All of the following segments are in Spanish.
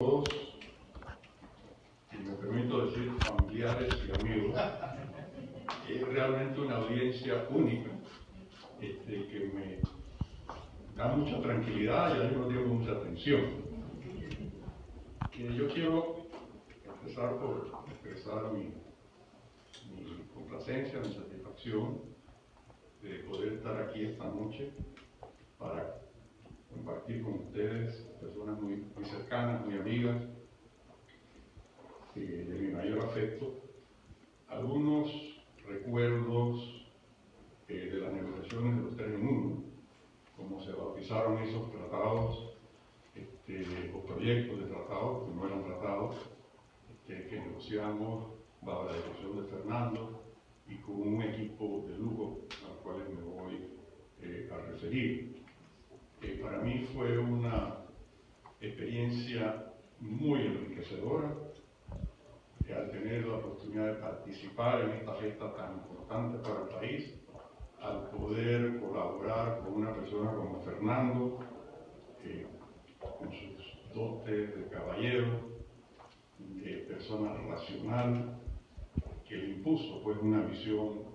todos, y me permito decir familiares y amigos, es realmente una audiencia única, que me da mucha tranquilidad y al mismo tiempo mucha atención. Yo quiero empezar por expresar mi complacencia, mi satisfacción de poder estar aquí esta noche para compartir con ustedes, personas muy cercanas, muy amigas, de mi mayor afecto, algunos recuerdos de las negociaciones de los 3 en 1, como se bautizaron esos tratados o proyectos de tratados, que no eran tratados, que negociamos bajo la dirección de Fernando y con un equipo de lujo al cual me voy a referir. Para mí fue una experiencia muy enriquecedora al tener la oportunidad de participar en esta fiesta tan importante para el país, al poder colaborar con una persona como Fernando, con sus dotes de caballero, de persona racional, que le impuso pues una visión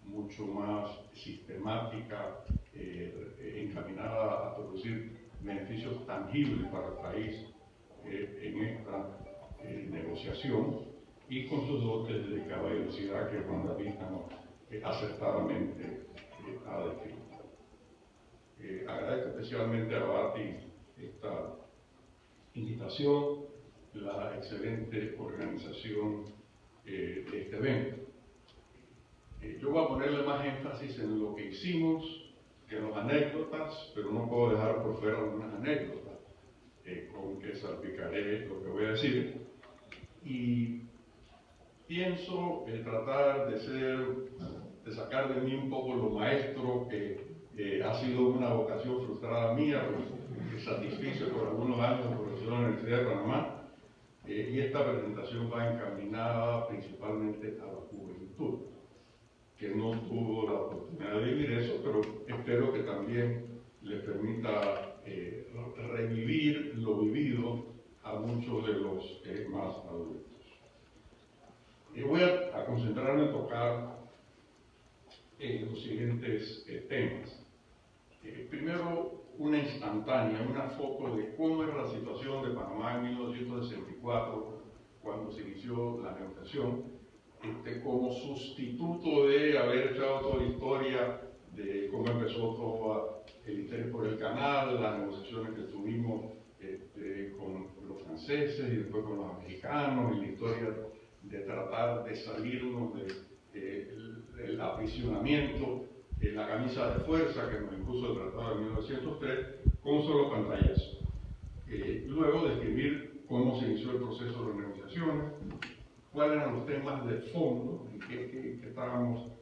mucho más sistemática, encaminada a producir beneficios tangibles para el país en esta negociación, y con sus dotes de caballerosidad que Juan David acertadamente ha descrito. Agradezco especialmente a Bati esta invitación, la excelente organización de este evento. Yo voy a ponerle más énfasis en lo que hicimos que en las anécdotas, pero no puedo dejar por fuera algunas anécdotas con que salpicaré lo que voy a decir. Y pienso tratar de sacar de mí un poco lo maestro que ha sido una vocación frustrada mía, pues, satisficio por algunos años de profesor en la Universidad de Panamá. Y esta presentación va encaminada principalmente a la juventud, que no tuvo la oportunidad de vivir eso, pero espero que también le permita revivir lo vivido a muchos de los más adultos. Voy a concentrarme en tocar los siguientes temas. Primero, una instantánea, una foto de cómo era la situación de Panamá en 1964, cuando se inició la negociación, como sustituto de haber echado toda la historia de cómo empezó todo el interés por el canal, las negociaciones que tuvimos con los franceses y después con los americanos, y la historia de tratar de salirnos del aprisionamiento, la camisa de fuerza que nos impuso el Tratado de 1903, con un solo pantallazo. Luego describir cómo se inició el proceso de negociaciones, cuáles eran los temas de fondo que estábamos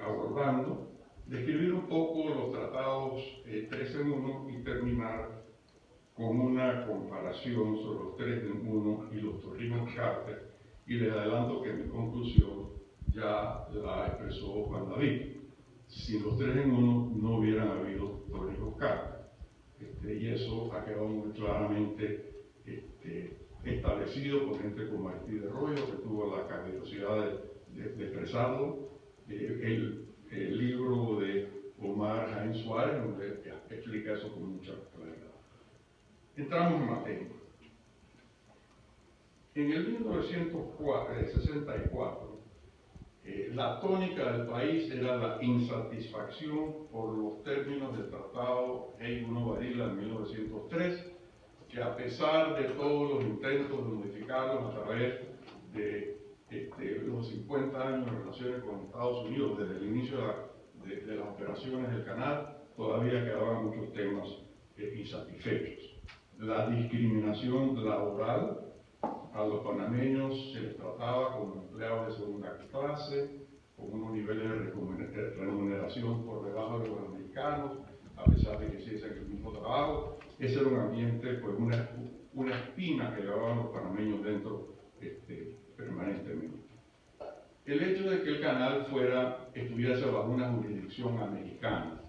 abordando, describir un poco los tratados 3 en 1 y terminar con una comparación sobre los 3 en 1 y los Torrijos-Carter, y les adelanto que mi conclusión ya la expresó Juan David. Sin los 3 en 1 no hubieran habido Torrijos-Carter, y eso ha quedado muy claramente establecido por gente como Aristide Royo, que tuvo la caballerosidad de expresarlo, el libro de Omar Jaén Suárez, donde explica eso con mucha claridad. Entramos en materia. En el 1964, la tónica del país era la insatisfacción por los términos del Tratado Hey-Uno-Varila de 1903, que a pesar de todos los intentos de modificarlos a través de los 50 años de relaciones con Estados Unidos, desde el inicio de las operaciones del canal, todavía quedaban muchos temas insatisfechos. La discriminación laboral, a los panameños se les trataba como empleados de segunda clase, con unos niveles de remuneración por debajo de los americanos, a pesar de que hiciesen el mismo trabajo. Ese era un ambiente, pues una espina que llevaban los panameños dentro permanentemente. El hecho de que el canal estuviese bajo una jurisdicción americana,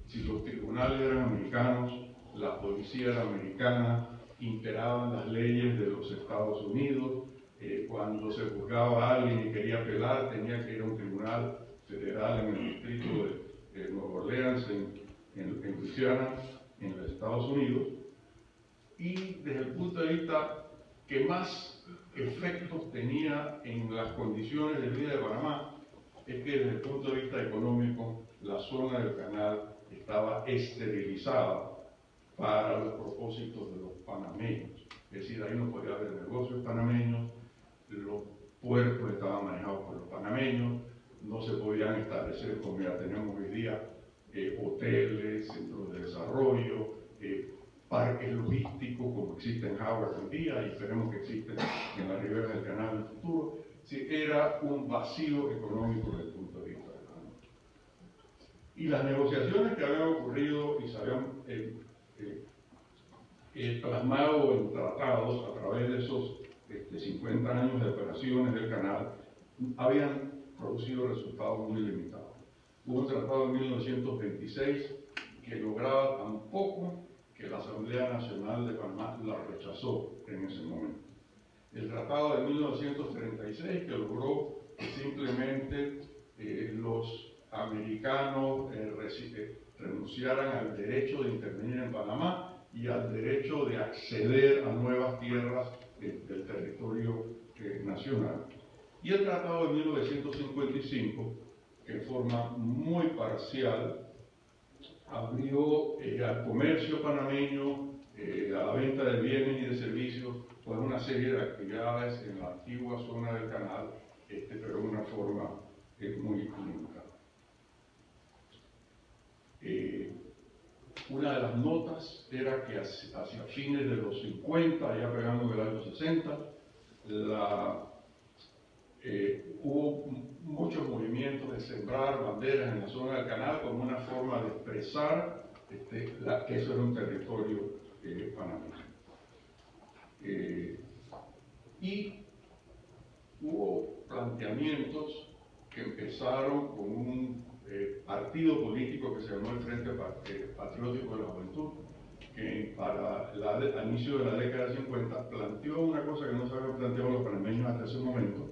si los tribunales eran americanos, la policía era americana, imperaban las leyes de los Estados Unidos. Cuando se juzgaba a alguien y quería apelar, tenía que ir a un tribunal federal en el distrito de Nueva Orleans, en Luisiana, en los Estados Unidos. Y desde el punto de vista que más efectos tenía en las condiciones de vida de Panamá, es que desde el punto de vista económico, la zona del canal estaba esterilizada para los propósitos de los panameños. Es decir, ahí no podía haber negocios panameños, los puertos estaban manejados por los panameños, no se podían establecer, como ya tenemos hoy día, hoteles, centros de desarrollo, parques logísticos como existe en Howard hoy día y esperemos que existen en la ribera del canal en el futuro. Sí, era un vacío económico desde el punto de vista del canal. Y las negociaciones que habían ocurrido y se habían plasmado en tratados a través de esos 50 años de operaciones del canal habían producido resultados muy limitados. Hubo un tratado en 1926 que lograba tan poco que la Asamblea Nacional de Panamá la rechazó en ese momento. El tratado de 1936 que logró que simplemente los americanos renunciaran al derecho de intervenir en Panamá y al derecho de acceder a nuevas tierras del territorio nacional. Y el tratado de 1955, que en forma muy parcial abrió al comercio panameño, a la venta de bienes y de servicios, por una serie de actividades en la antigua zona del canal, pero de una forma muy limitada. Una de las notas era que hacia fines de los 50, ya pegando el año 60, hubo muchos movimientos de sembrar banderas en la zona del canal como una forma de expresar que eso era un territorio panameño. Y hubo planteamientos que empezaron con un partido político que se llamó el Frente Patriótico de la Juventud, que al inicio de la década de 50 planteó una cosa que no se había planteado los panameños hasta ese momento,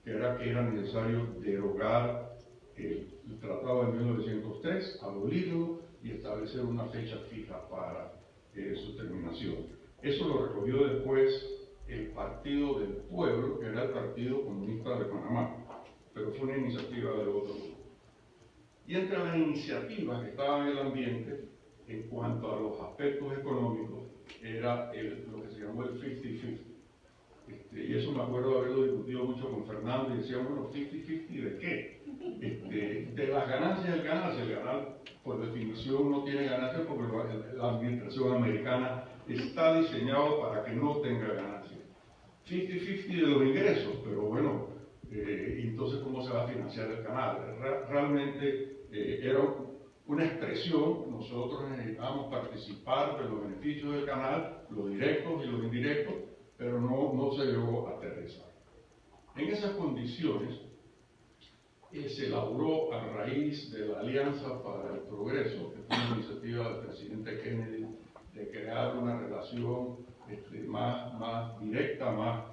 que era necesario derogar el Tratado de 1903, abolirlo y establecer una fecha fija para su terminación. Eso lo recogió después el Partido del Pueblo, que era el Partido Comunista de Panamá, pero fue una iniciativa de otro grupo. Y entre las iniciativas que estaban en el ambiente, en cuanto a los aspectos económicos, era lo que se llamó el 50-50. Y eso me acuerdo haberlo discutido mucho con Fernando y decíamos, bueno, 50-50 ¿de qué? De las ganancias del canal. Si el canal, por definición, no tiene ganancias porque la administración americana está diseñado para que no tenga ganancias. 50-50 de los ingresos, pero bueno, entonces ¿cómo se va a financiar el canal? Realmente era una expresión, nosotros necesitábamos participar de los beneficios del canal, los directos y los indirectos, pero no se llegó a aterrizar. En esas condiciones se elaboró a raíz de la Alianza para el Progreso, que fue una iniciativa del presidente Kennedy de crear una relación más directa, más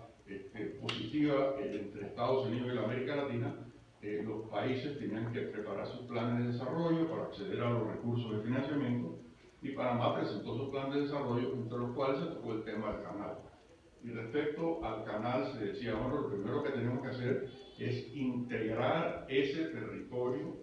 positiva entre Estados Unidos y la América Latina. Los países tenían que preparar sus planes de desarrollo para acceder a los recursos de financiamiento y Panamá presentó su plan de desarrollo, entre los cuales se tocó el tema del canal. Y respecto al canal se decía, bueno, lo primero que tenemos que hacer es integrar ese territorio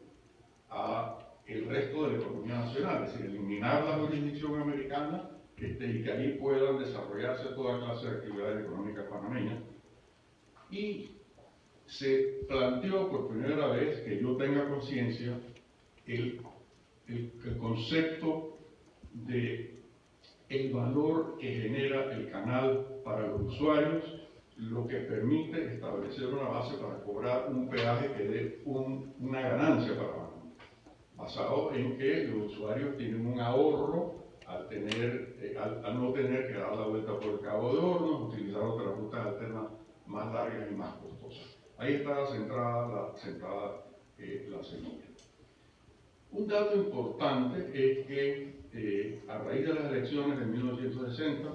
a el resto de la economía nacional, es decir, eliminar la jurisdicción americana y que ahí puedan desarrollarse toda clase de actividades económicas panameñas. Y se planteó por primera vez, que yo tenga conciencia, el concepto de el valor que genera el canal para los usuarios, lo que permite establecer una base para cobrar un peaje que dé una ganancia para Panamá, basado en que los usuarios tienen un ahorro al no tener que dar la vuelta por el Cabo de Hornos, utilizar otras rutas alternas más largas y más costosas. Ahí está centrada la semilla. Un dato importante es que a raíz de las elecciones de 1960,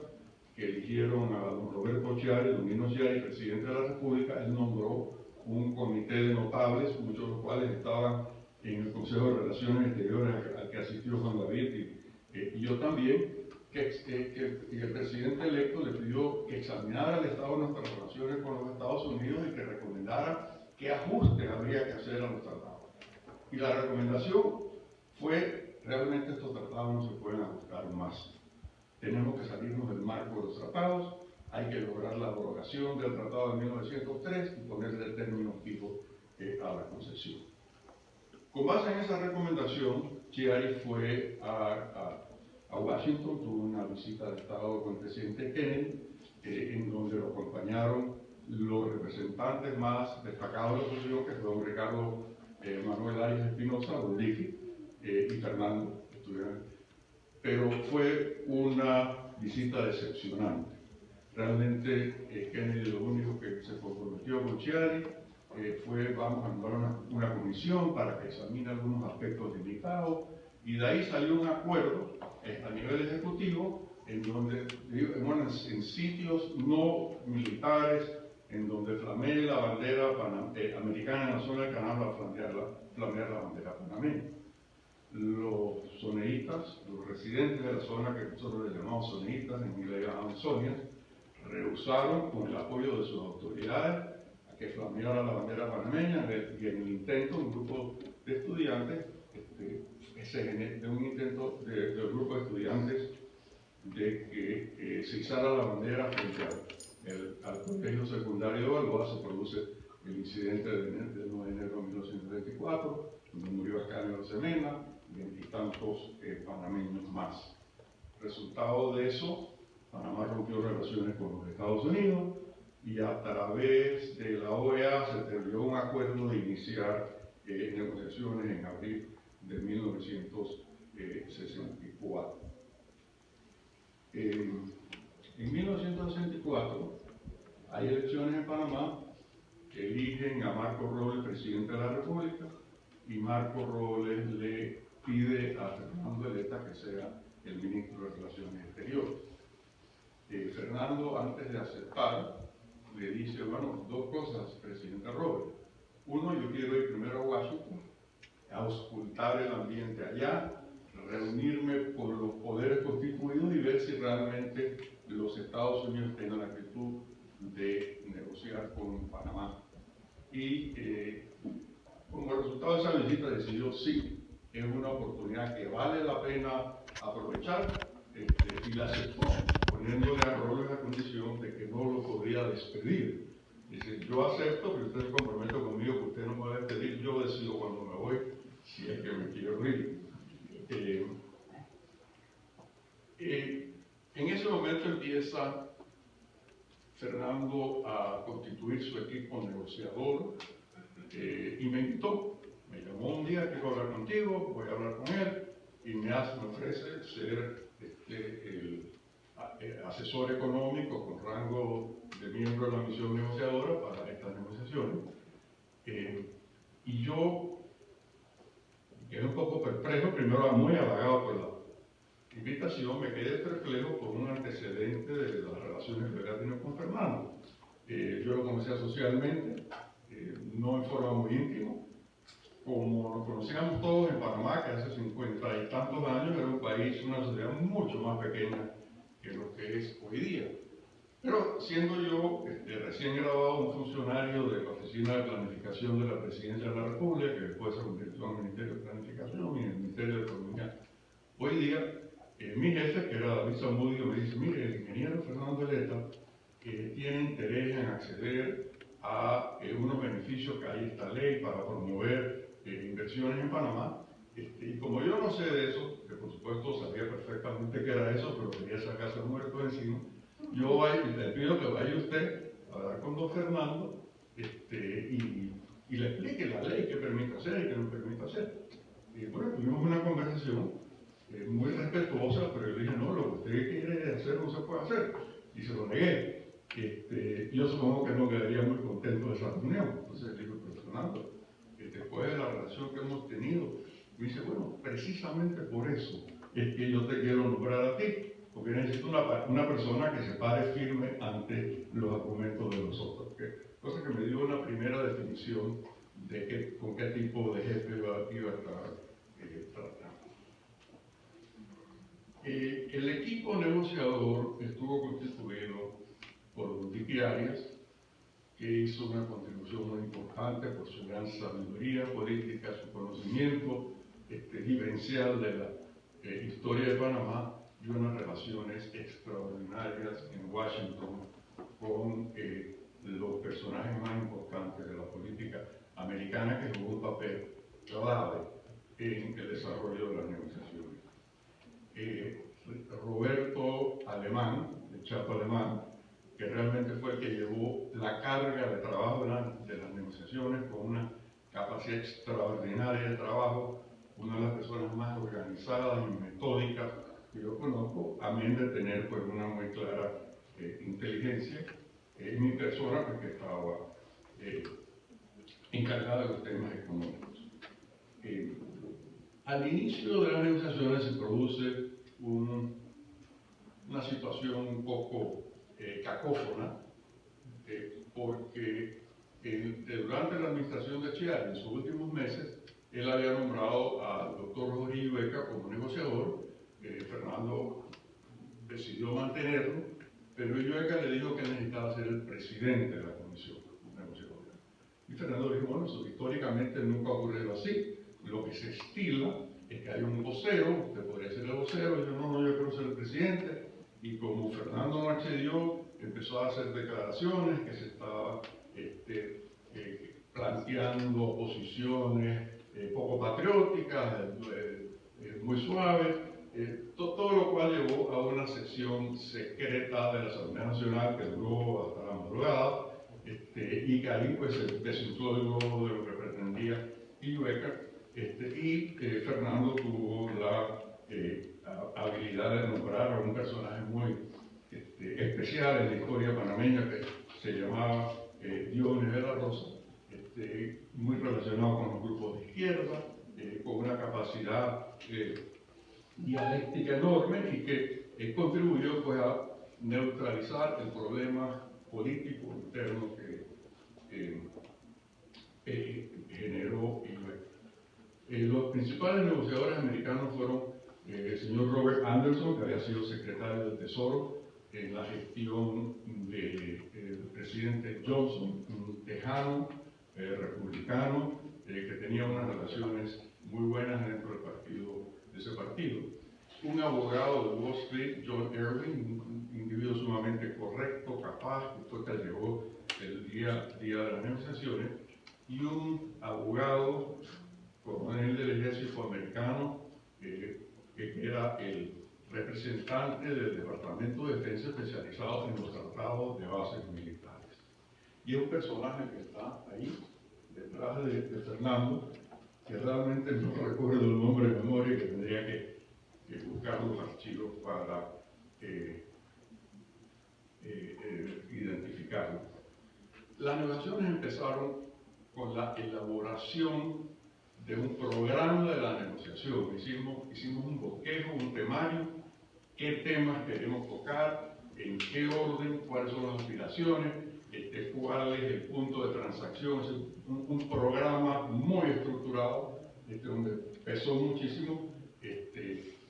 que eligieron a don Roberto Chiari, don Nino Chiari, presidente de la República, él nombró un comité de notables, muchos de los cuales estaban en el Consejo de Relaciones Exteriores al que asistió Juan David y yo también, y el presidente electo le pidió que examinara el estado de nuestras relaciones con los Estados Unidos y que recomendara qué ajustes habría que hacer a los tratados. Y la recomendación fue, realmente estos tratados no se pueden ajustar más. Tenemos que salirnos del marco de los tratados, hay que lograr la abrogación del tratado de 1903 y ponerle término fijo a la concesión. Con base en esa recomendación, Chiari fue a Washington, tuvo una visita de Estado con el presidente Kennedy, en donde lo acompañaron los representantes más destacados de la oposición, que fue don Ricardo Manuel Arias Espinosa, don Licky y Fernando, pero fue una visita decepcionante. Realmente Kennedy lo único que se comprometió con Chiari fue: vamos a nombrar una comisión para que examine algunos aspectos delicados, y de ahí salió un acuerdo a nivel ejecutivo en donde, en sitios no militares, en donde flamee la bandera americana en la zona del canal, va a flamear la bandera panameña. Los soneitas, los residentes de la zona, que nosotros le llamamos soneitas, en inglés le llamamos sonias, rehusaron, con el apoyo de sus autoridades, a que flameara la bandera panameña, y en el intento un grupo de estudiantes, de un intento del grupo de estudiantes de que se izara la bandera frente al colegio secundario de Balboa, se produce el incidente del 9 de enero de 1924, donde murió Ascanio Arosemena y tantos panameños más. Resultado de eso, Panamá rompió relaciones con los Estados Unidos y a través de la OEA se terminó un acuerdo de iniciar negociaciones en abril de 1964. En 1964 hay elecciones en Panamá que eligen a Marcos Robles presidente de la República, y Marcos Robles le pide a Fernando Eleta que sea el ministro de Relaciones Exteriores. Fernando, antes de aceptar, le dice: bueno, dos cosas, presidente Robles. Uno, yo quiero ir primero a Washington, a auscultar el ambiente allá, reunirme con los poderes constituidos y ver si realmente los Estados Unidos tienen la actitud de negociar con Panamá. Y como resultado de esa visita decidió: sí, es una oportunidad que vale la pena aprovechar, y la aceptó, poniéndole a Robles la condición de que no lo podía despedir. Dice: yo acepto, pero usted se compromete conmigo que usted no me va a despedir, yo decido cuando me voy, si es que me quiero ir. En ese momento empieza Fernando a constituir su equipo negociador, y me invitó, me llamó un día: quiero hablar contigo, voy a hablar con él, y me ofrece ser el asesor económico con rango de miembro de la misión negociadora para estas negociaciones. Y yo quedé un poco perplejo, primero muy halagado por la invitación, me quedé perplejo por un antecedente de las relaciones que había tenido con Fernando. Yo lo conocía socialmente, no en forma muy íntima. Como nos conocíamos todos en Panamá, que hace 50 y tantos años era un país, una sociedad mucho más pequeña que lo que es hoy día. Pero siendo yo recién graduado, un funcionario de la Oficina de Planificación de la Presidencia de la República, que después se convirtió en el Ministerio de Planificación y en el Ministerio de Economía hoy día, mi jefe, que era David Zamudio, me dice: mire, el ingeniero Fernando Eleta tiene interés en acceder a unos beneficios que hay en esta ley para promover inversiones en Panamá, y como yo no sé de eso, que por supuesto sabía perfectamente que era eso, pero quería sacarse el muerto de encima, yo le pido que vaya usted a hablar con don Fernando y le explique la ley que permite hacer y que no permite hacer. Y bueno, tuvimos una conversación muy respetuosa, pero yo le dije: no, lo que usted quiere hacer no se puede hacer, y se lo negué. Yo supongo que no quedaría muy contento de esa reunión. Entonces le digo: pero Fernando, después de la relación que hemos tenido, me dice: bueno, precisamente por eso es que yo te quiero nombrar a ti, porque necesito una persona que se pare firme ante los argumentos de los otros. Cosa que me dio una primera definición de con qué tipo de jefe iba a estar tratando. El equipo negociador estuvo constituido por Vicky Arias, que hizo una contribución muy importante por su gran sabiduría política, su conocimiento vivencial de la historia de Panamá y unas relaciones extraordinarias en Washington con los personajes más importantes de la política americana, que jugó un papel clave en el desarrollo de las negociaciones. Roberto Alemán, el Chapo Alemán, que realmente fue el que llevó la carga de trabajo de las negociaciones con una capacidad extraordinaria de trabajo, una de las personas más organizadas y metódicas que yo conozco, amén de tener pues una muy clara inteligencia en mi persona, porque estaba encargada de los temas económicos. Al inicio de las negociaciones se produce una situación un poco cacófona, porque durante la administración de Chiari, en sus últimos meses, él había nombrado al doctor Jorge Beca como negociador. Fernando decidió mantenerlo, pero Illueca le dijo que necesitaba ser el presidente de la comisión negociadora. Y Fernando dijo, bueno, eso históricamente nunca ha ocurrido así. Lo que se estila es que hay un vocero, usted podría ser el vocero, y yo no, yo quiero ser el presidente. Y como Fernando no accedió, empezó a hacer declaraciones que se estaba planteando posiciones poco patrióticas, muy suaves, todo lo cual llevó a una sesión secreta de la Asamblea Nacional que duró hasta la madrugada, y que ahí pues se desinfló de lo que pretendía Illueca, y Fernando tuvo la habilidad de nombrar a un personaje muy especial en la historia panameña que se llamaba Dionis de la Rosa, muy relacionado con los grupos de izquierda, con una capacidad dialéctica enorme y que contribuyó pues, a neutralizar el problema político interno que generó Illueca. Los principales negociadores americanos fueron el señor Robert Anderson, que había sido secretario del Tesoro en la gestión del presidente Johnson, un tejano republicano que tenía unas relaciones muy buenas dentro del partido, de ese partido. Un abogado de Wall Street, John Irving, un individuo sumamente correcto, capaz, que fue el que llegó el día de las negociaciones, y un abogado coronel del ejército americano, que era el representante del Departamento de Defensa especializado en los tratados de bases militares. Y es un personaje que está ahí, detrás de Fernando, que realmente no recuerdo el nombre de memoria y que tendría que buscar los archivos para identificarlo. Las negociaciones empezaron con la elaboración de un programa de la negociación. Hicimos un bosquejo, un temario, qué temas queremos tocar, en qué orden, cuáles son las aspiraciones, cuál es el punto de transacción. Es un programa muy estructurado, donde pesó muchísimo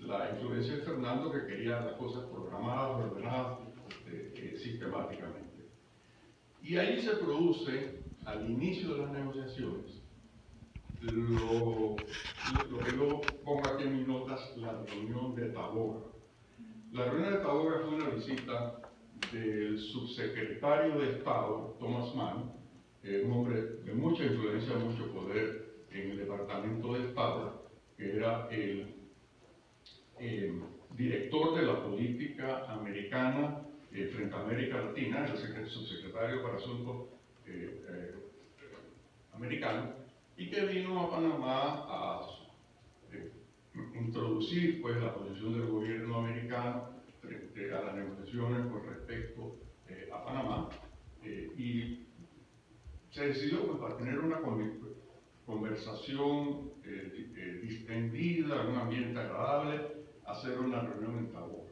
la influencia de Fernando, que quería las cosas programadas, ordenadas sistemáticamente. Y ahí se produce, al inicio de las negociaciones, lo que yo pongo aquí en mis notas, la reunión de Taboga. La reunión de Taboga fue una visita del subsecretario de Estado, Thomas Mann, un hombre de mucha influencia, mucho poder en el Departamento de Estado, que era el director de la política americana frente a América Latina, el subsecretario para Asuntos Americanos, y que vino a Panamá a introducir pues, la posición del gobierno americano frente a las negociaciones con respecto a Panamá, y se decidió pues, para tener una conversación distendida, en un ambiente agradable, hacer una reunión en Taboga.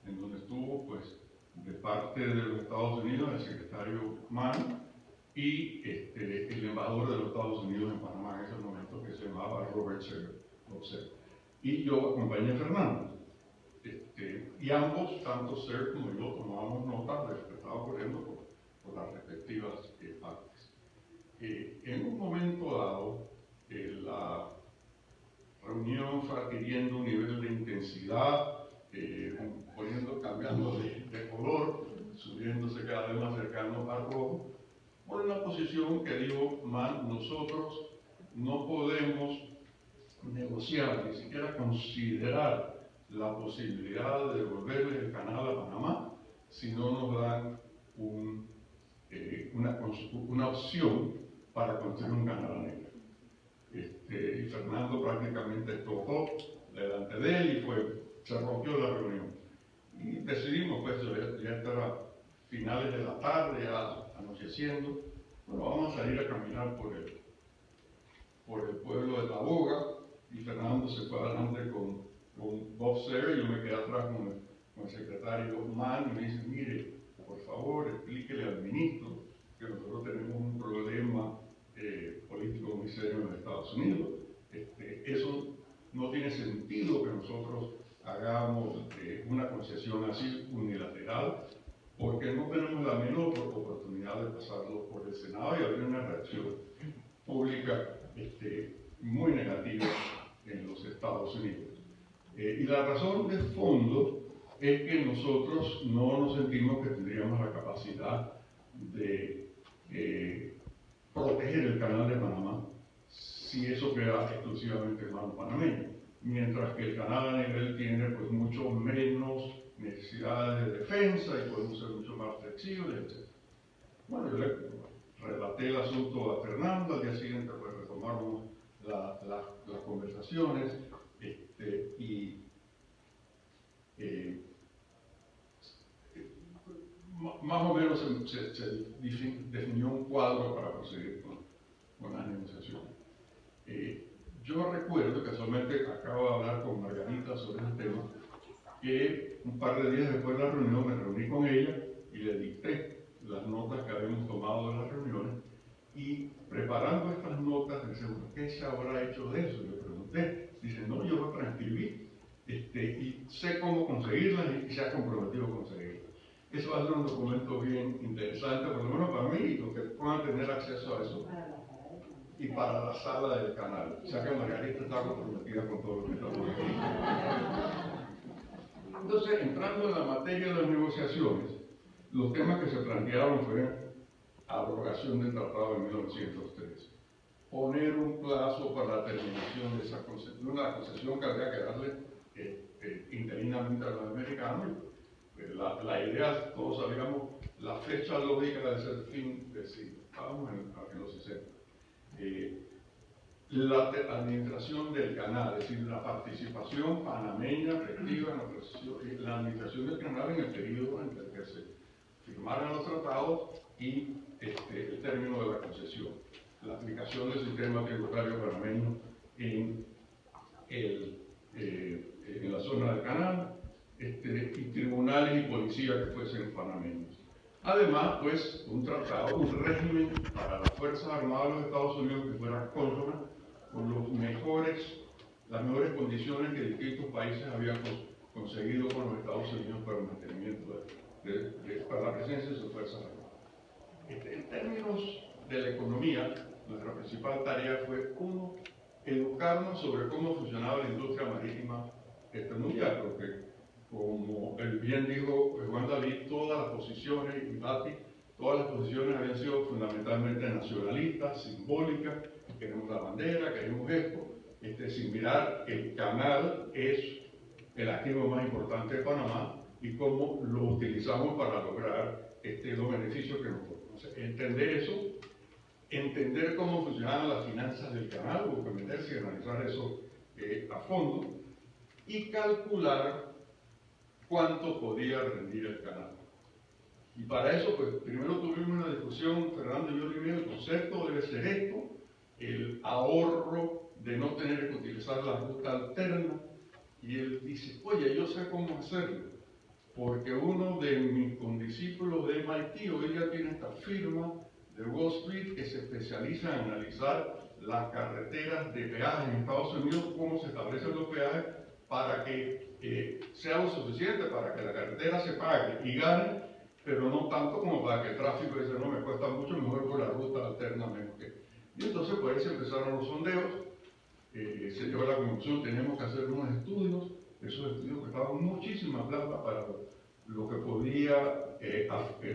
en donde estuvo, pues, de parte de los Estados Unidos el secretario Mann y el embajador de los Estados Unidos en Panamá en ese momento, que se llamaba Robert Seger. Y yo acompañé a Fernando. Y ambos, tanto Ser como yo, tomábamos nota de lo que estaba ocurriendo por las respectivas partes. En un momento dado, la reunión fue adquiriendo un nivel de intensidad, cambiando de color, subiéndose cada vez más cercano al rojo, por una posición que dijo, nosotros no podemos negociar, ni siquiera considerar la posibilidad de devolverle el canal a Panamá si no nos dan una opción para construir un canal a Negra. Y Fernando prácticamente tocó delante de él y se rompió la reunión. Y decidimos, pues ya era finales de la tarde, ya anocheciendo, bueno, vamos a salir a caminar por el pueblo de La Boga, y Fernando se fue adelante con Bob Ser, y yo me quedé atrás con el secretario Mann, y me dice, mire, por favor, explíquele al ministro que nosotros tenemos un problema político muy serio en los Estados Unidos. Eso no tiene sentido que nosotros hagamos una concesión así unilateral, porque no tenemos la menor oportunidad de pasarlo por el Senado y habría una reacción pública muy negativa en los Estados Unidos. Y la razón de fondo es que nosotros no nos sentimos que tendríamos la capacidad de proteger el canal de Panamá si eso queda exclusivamente en manos panameñas, mientras que el canal a nivel tiene pues mucho menos necesidades de defensa y podemos ser mucho más flexibles, etc. Bueno, yo le relaté el asunto a Fernando, al día siguiente pues retomamos las conversaciones más o menos se definió un cuadro para proseguir con las negociaciones. Yo recuerdo, casualmente acabo de hablar con Margarita sobre el tema, que un par de días después de la reunión me reuní con ella y le dicté las notas que habíamos tomado de las reuniones, y preparando estas notas, dice, ¿qué se habrá hecho de eso? Le pregunté, dice, no, yo lo transcribí y sé cómo conseguirlas y se ha comprometido a conseguirlas. Eso va a ser un documento bien interesante, por lo menos para mí, y los que puedan tener acceso a eso, y para la sala del canal. O sea que Margarita está comprometida con todo lo que estamos haciendo. Entonces, entrando en la materia de las negociaciones, los temas que se plantearon fueron abrogación del tratado de 1913, poner un plazo para la terminación de esa concesión, una concesión que habría que darle interinamente a los americanos. La idea, todos sabíamos, la fecha lógica de ese fin de siglo, estábamos en los 60. La administración del canal, es decir, la participación panameña efectiva en la administración del canal en el periodo en el que se firmaran los tratados y el término de la concesión, la aplicación del sistema tributario panameño en la zona del canal, y tribunales y policía que fuesen panameños. Además, pues, un tratado, un régimen para las Fuerzas Armadas de los Estados Unidos que fuera consona con las mejores condiciones que distintos países habían conseguido con los Estados Unidos para el mantenimiento para la presencia de sus Fuerzas Armadas. En términos de la economía, nuestra principal tarea fue, uno, educarnos sobre cómo funcionaba la industria marítima mundial, porque, como bien dijo Juan David, todas las posiciones, y Bati, todas las posiciones habían sido fundamentalmente nacionalistas, simbólicas, queremos la bandera, queremos esto, sin mirar el canal es el activo más importante de Panamá y cómo lo utilizamos para lograr los beneficios que nos produce. Entender eso, entender cómo funcionaban las finanzas del canal, hubo que meterse y analizar eso a fondo, y calcular cuánto podía rendir el canal. Y para eso, pues, primero tuvimos una discusión, Fernando y yo, el concepto debe ser esto, el ahorro de no tener que utilizar la ruta alterna, y él dice, oye, yo sé cómo hacerlo, porque uno de mis condiscípulos de MIT hoy ya tiene esta firma de Wall Street que se especializa en analizar las carreteras de peajes en Estados Unidos, cómo se establecen los peajes para que sea lo suficiente para que la carretera se pague y gane, pero no tanto como para que el tráfico dice, no, me cuesta mucho, mejor por la ruta alterna menos que. Y entonces por ahí se empezaron los sondeos, se llegó a la conclusión, tenemos que hacer unos estudios, esos estudios costaban muchísima plata para lo que podía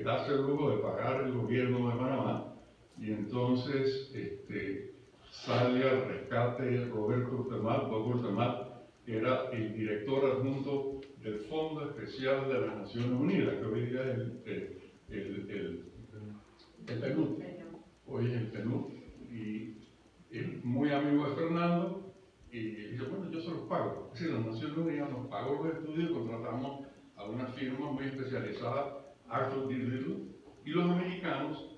darse el lujo de pagar el gobierno de Panamá, y entonces sale al rescate Roberto Urtemat, que era el director adjunto del Fondo Especial de las Naciones Unidas, que hoy día es el PNUD, hoy es el PNUD, y es muy amigo de Fernando, y dice, bueno, yo se los pago. Es decir, las Naciones Unidas nos pagó los estudios y contratamos a una firma muy especializada, Arthur D. Little, y los americanos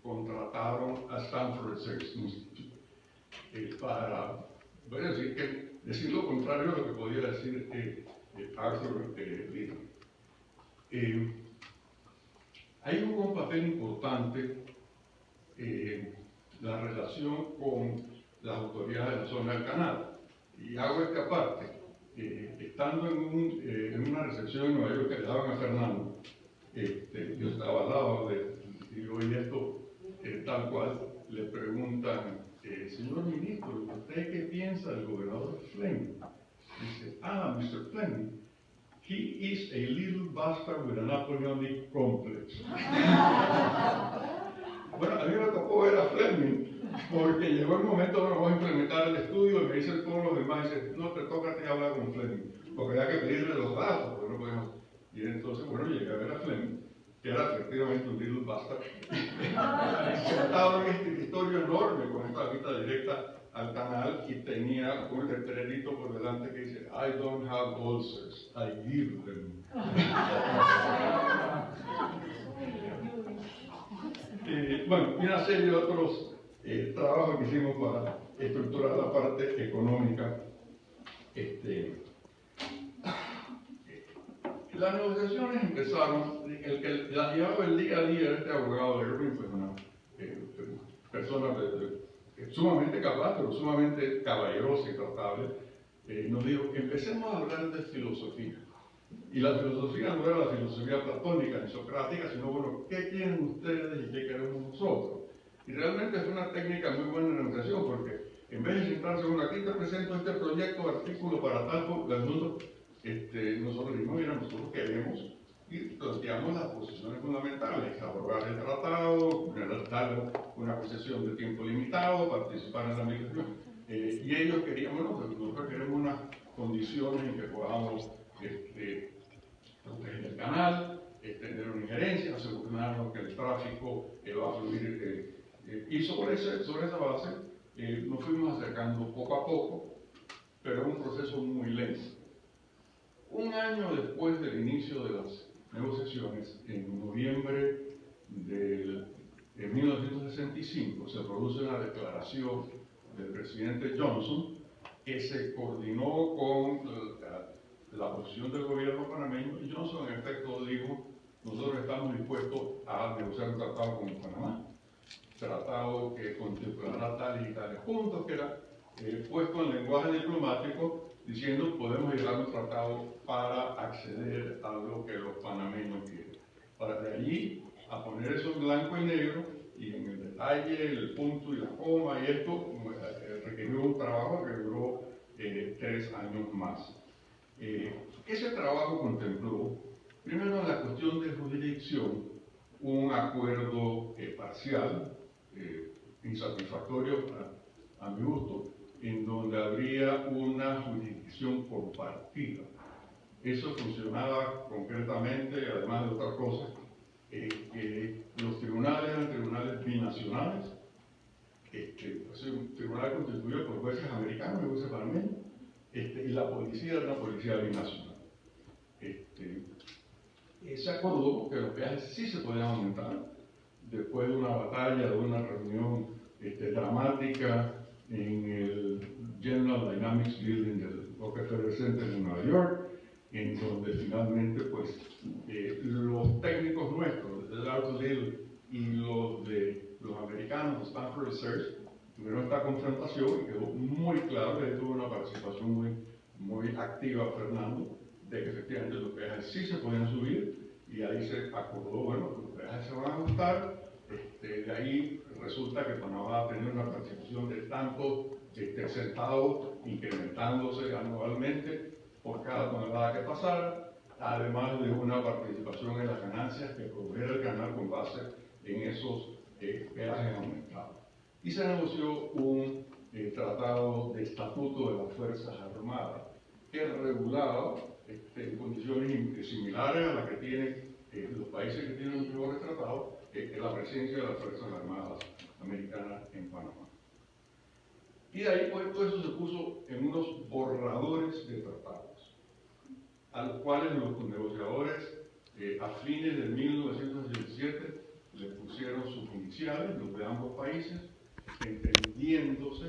contrataron a Stanford Research Institute para, voy a decir lo contrario a lo que podía decir Arthur Little. Ahí jugó un papel importante la relación con las autoridades de la zona del canal. Y hago esta parte. Estando en una recepción en Nueva York que le daban a Fernando, yo estaba al lado y oí esto tal cual, le preguntan, señor ministro, ¿usted qué piensa del gobernador Fleming? Dice, Mr. Fleming, he is a little bastard with a Napoleonic complex. Bueno, a mí me tocó ver a Fleming, porque llegó el momento donde vamos a implementar el estudio y me dicen todos los demás, dice, no te toca a ti hablar con Fleming, porque había que pedirle los datos, porque no podemos. Y entonces, bueno, llegué a ver a Fleming, que era efectivamente un little bastard, sentado en este escritorio enorme con esta vista directa al canal, y tenía un letrerito por delante que dice, I don't have ulcers, I give them. Bueno, y una serie de otros trabajos que hicimos para estructurar la parte económica. Las negociaciones empezaron, el que las llevaba el día a día era este abogado de Irving, pues una persona sumamente capaz, pero sumamente caballerosa y tratable. Nos dijo, empecemos a hablar de filosofía. Y la filosofía no era la filosofía platónica ni socrática, sino, bueno, ¿qué quieren ustedes y qué queremos nosotros? Y realmente es una técnica muy buena de negociación, porque en vez de sentarse, bueno, aquí te presento este proyecto, artículo para tal del mundo, nosotros dijimos, mira, nosotros queremos y planteamos las posiciones fundamentales, aprobar el tratado, dar una concesión de tiempo limitado, participar en la migración. Y ellos querían, bueno, nosotros queremos unas condiciones en que podamos proteger el canal, tener una injerencia, asegurarnos que el tráfico va a fluir. Y sobre esa base nos fuimos acercando poco a poco, pero es un proceso muy lento. Un año después del inicio de las negociaciones, en noviembre de 1965, se produce una declaración del presidente Johnson que se coordinó con la posición del gobierno panameño, y Johnson en efecto dijo, nosotros estamos dispuestos a negociar un tratado con Panamá, tratado que contemplará tales y tales puntos, que era puesto en lenguaje diplomático, diciendo podemos llegar a un tratado para acceder a lo que los panameños quieren. Para de allí a poner eso en blanco y negro, y en el detalle, el punto y la coma, y esto requirió un trabajo que duró 3 años más. Ese trabajo contempló, primero, la cuestión de jurisdicción, un acuerdo parcial, insatisfactorio a mi gusto, en donde habría una jurisdicción compartida. Eso funcionaba concretamente, además de otras cosas, que los tribunales eran tribunales binacionales, un tribunal constituido por jueces americanos y jueces panameños, y la policía era una policía binacional. Se acordó que los peajes sí se podían aumentar después de una batalla, de una reunión dramática en el General Dynamics Building del Rockefeller Center en Nueva York, en donde finalmente pues los técnicos nuestros, el Arthur y los de los americanos, de Stanford Research, tuvieron esta confrontación y quedó muy claro que tuvo una participación muy activa, Fernando, de que efectivamente los peajes sí se podían subir, y ahí se acordó, bueno, los peajes se van a ajustar. De ahí resulta que Panamá va a tener una participación de tantos centavos incrementándose anualmente por cada tonelada que pasara, además de una participación en las ganancias que provee el canal con base en esos peajes aumentados. Y se negoció un tratado de estatuto de las Fuerzas Armadas que regulaba en condiciones similares a las que tienen los países que tienen los mejores tratados, la presencia de las Fuerzas Armadas americanas en Panamá. Y de ahí pues, todo eso se puso en unos borradores de tratados, a los cuales los negociadores a fines de 1917 le pusieron sus iniciales, los de ambos países, entendiéndose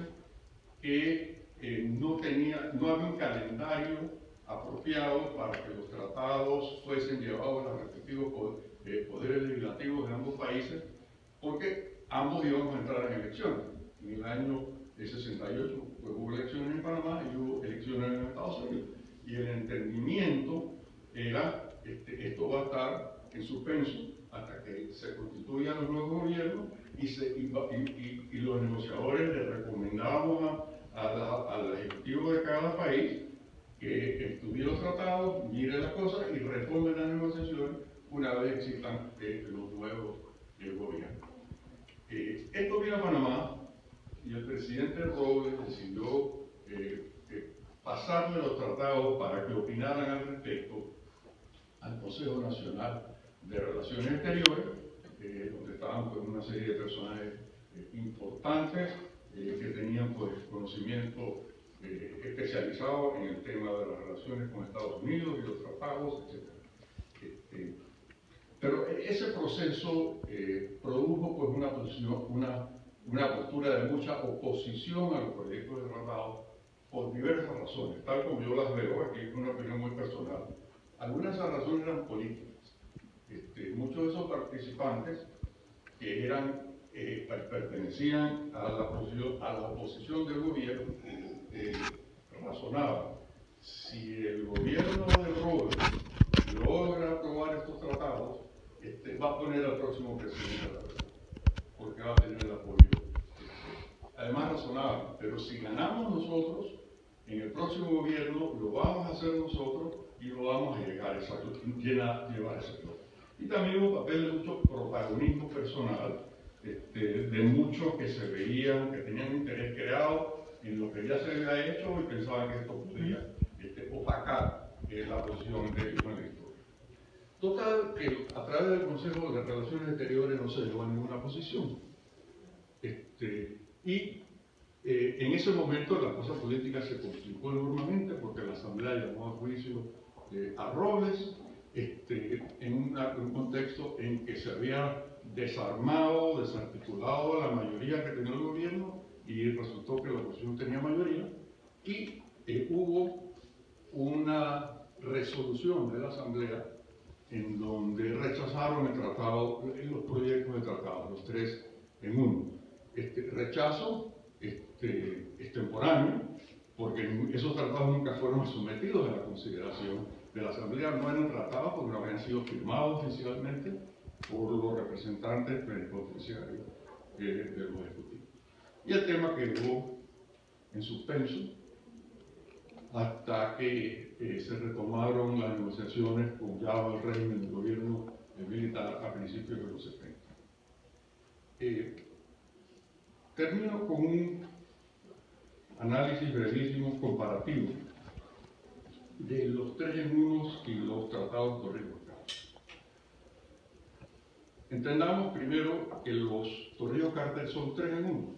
que no había un calendario apropiado para que los tratados fuesen llevados a los respectivos poderes legislativos de ambos países, porque ambos íbamos a entrar en elecciones. En el año 68 pues, hubo elecciones en Panamá y hubo elecciones en Estados Unidos. Y el entendimiento era, esto va a estar en suspenso hasta que se constituyan los nuevos gobiernos y los negociadores le recomendábamos al ejecutivo de cada país que estudie los tratados, mire las cosas y retome las negociaciones una vez existan los nuevos gobiernos. Esto vino a Panamá y el presidente Robles decidió pasarle los tratados para que opinaran al respecto al Consejo Nacional de Relaciones Exteriores, donde estaban pues, una serie de personajes importantes que tenían pues, conocimiento especializado en el tema de las relaciones con Estados Unidos y los tratados, etc. Pero ese proceso produjo pues, una postura de mucha oposición a los proyectos de tratado por diversas razones, tal como yo las veo, aquí es una opinión muy personal. Algunas de esas razones eran políticas. Muchos de esos participantes que pertenecían a la oposición del gobierno razonaban: si el gobierno de Robles logra aprobar estos tratados, va a poner al próximo presidente de la República, porque va a tener el apoyo. Además razonaban: pero si ganamos nosotros, en el próximo gobierno lo vamos a hacer nosotros y lo vamos a llevar a ese logro. Y también hubo papel de mucho protagonismo personal, de muchos que se veían, que tenían interés creado en lo que ya se había hecho y pensaban que esto podía opacar la posición de ellos en la historia. Total, que a través del Consejo de Relaciones Exteriores no se llegó a ninguna posición. En ese momento la cosa política se complicó enormemente porque la Asamblea llamó a juicio a Robles en un contexto en que se había desarmado, desarticulado la mayoría que tenía el gobierno y resultó que la oposición tenía mayoría y hubo una resolución de la Asamblea en donde rechazaron el tratado, los proyectos de tratado, los tres en uno. Rechazo extemporáneo, porque esos tratados nunca fueron sometidos a la consideración de la Asamblea, no eran tratados porque no habían sido firmados oficialmente por los representantes plenipotenciarios de los ejecutivos. Y el tema quedó en suspenso hasta que se retomaron las negociaciones con ya el régimen del gobierno militar a principios de los 70. Termino con un análisis brevísimo comparativo de los tres en unos y los tratados Torrijos-Carter. Entendamos primero que los Torrijos-Carter son 3 en 1,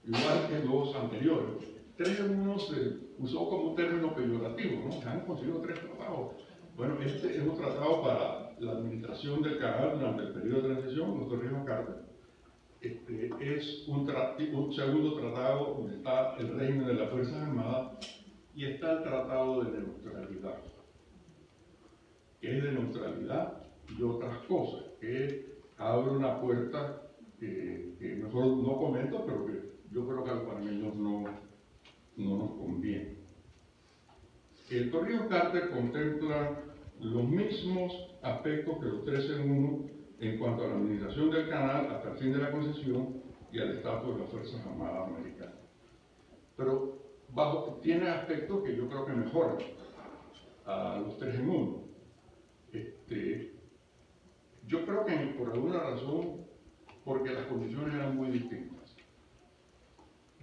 igual que los anteriores. 3 en 1 se usó como un término peyorativo, ¿no? Se han conseguido 3 tratados. Bueno, este es un tratado para la administración del canal durante el periodo de transición, los Torrijos-Carter. Es un segundo tratado donde está el régimen de las Fuerzas Armadas y está el tratado de neutralidad. que es de neutralidad y otras cosas, que abre una puerta que mejor no comento, pero que yo creo que a los panameños no nos conviene. El Torrijos Carter contempla los mismos aspectos que los 13 en 1 en cuanto a la administración del canal hasta el fin de la concesión y al estatus de las Fuerzas Armadas Americanas. Pero tiene aspectos que yo creo que mejoran a los 3 en 1. Yo creo que por alguna razón, porque las condiciones eran muy distintas.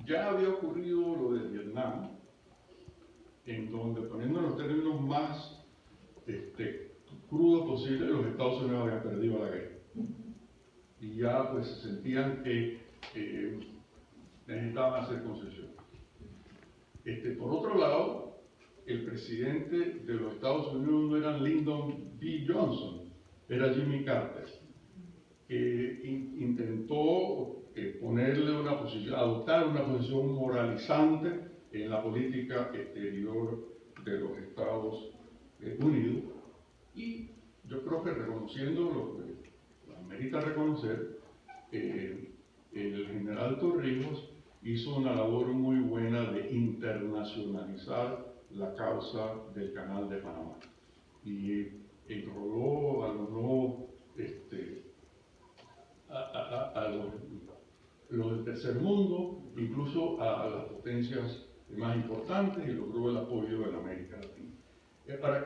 Ya había ocurrido lo de Vietnam, en donde, poniendo los términos más crudos posibles, los Estados Unidos habían perdido la guerra. Y ya pues se sentían que necesitaban hacer concesiones. Por otro lado, el presidente de los Estados Unidos no era Lyndon B. Johnson, era Jimmy Carter, que intentó adoptar una posición moralizante en la política exterior de los Estados Unidos. Y yo creo que reconociendo lo que amerita reconocer, el general Torrijos hizo una labor muy buena de internacionalizar la causa del Canal de Panamá y enroló a los no a los del tercer mundo, incluso a las potencias más importantes, y logró el apoyo de la América Latina.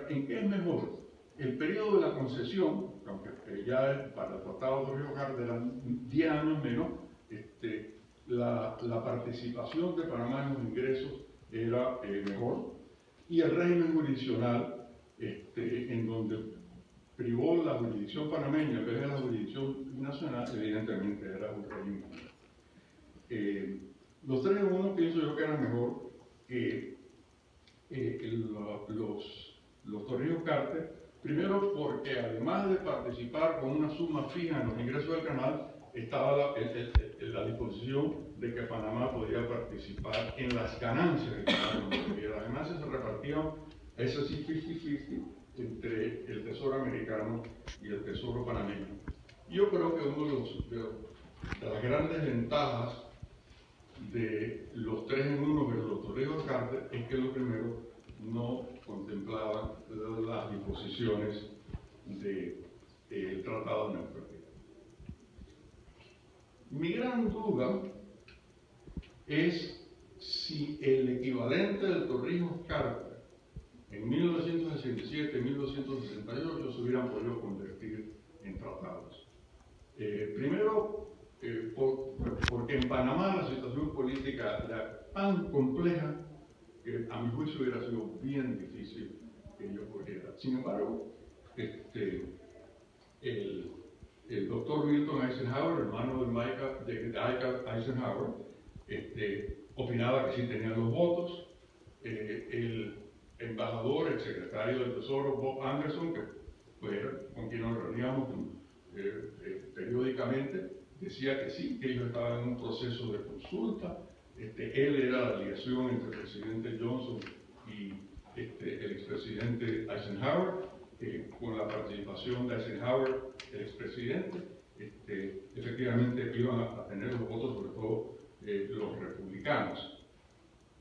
¿En qué es mejor? El periodo de la concesión, aunque ya para el Tratado de Torrijos Carter eran 10 años menos, la participación de Panamá en los ingresos era mejor, y el régimen jurisdiccional, en donde privó la jurisdicción panameña en vez de la jurisdicción nacional, evidentemente era un régimen. Los 3 en 1 pienso yo que eran mejor que los Torrijos Carter, primero porque además de participar con una suma fija en los ingresos del canal, estaba la disposición de que Panamá podía participar en las ganancias del canal, y las ganancias se repartían, eso sí, 50-50, entre el Tesoro americano y el Tesoro panameño. Yo creo que uno de las grandes ventajas de los 3 en 1 versus los Torrijos Carter es que lo primero no contemplaban las disposiciones del Tratado de Neutralidad. Mi gran duda es si el equivalente del Torrijos Carter en 1967 y 1968 se hubieran podido convertir en tratados. Primero, porque en Panamá la situación política era tan compleja que a mi juicio hubiera sido bien difícil que ello ocurriera. Sin embargo, el doctor Milton Eisenhower, hermano de Ike Eisenhower, opinaba que sí tenían los votos. El embajador, el secretario del Tesoro, Bob Anderson, que pues, con quien nos reuníamos periódicamente, decía que sí, que ellos estaban en un proceso de consulta. Él era la ligación entre el presidente Johnson y el expresidente Eisenhower, con la participación de Eisenhower, el expresidente, efectivamente iban a tener los votos, sobre todo los republicanos.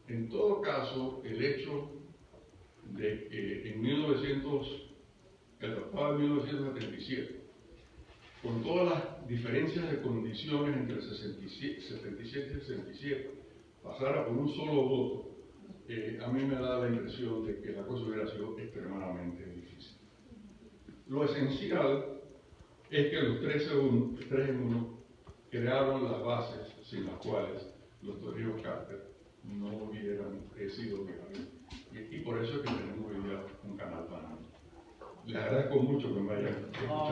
En todo caso, el hecho de que en el tratado de 1977, con todas las diferencias de condiciones entre el 77 y el 67, pasara por un solo voto, a mí me da la impresión de que la cosa hubiera sido extremadamente difícil. Lo esencial es que los 3 en 1 crearon las bases sin las cuales los Torrijos Carter no hubieran sido viables. Y por eso es que tenemos hoy día un canal Panamá. Les agradezco mucho que me hayan escuchado.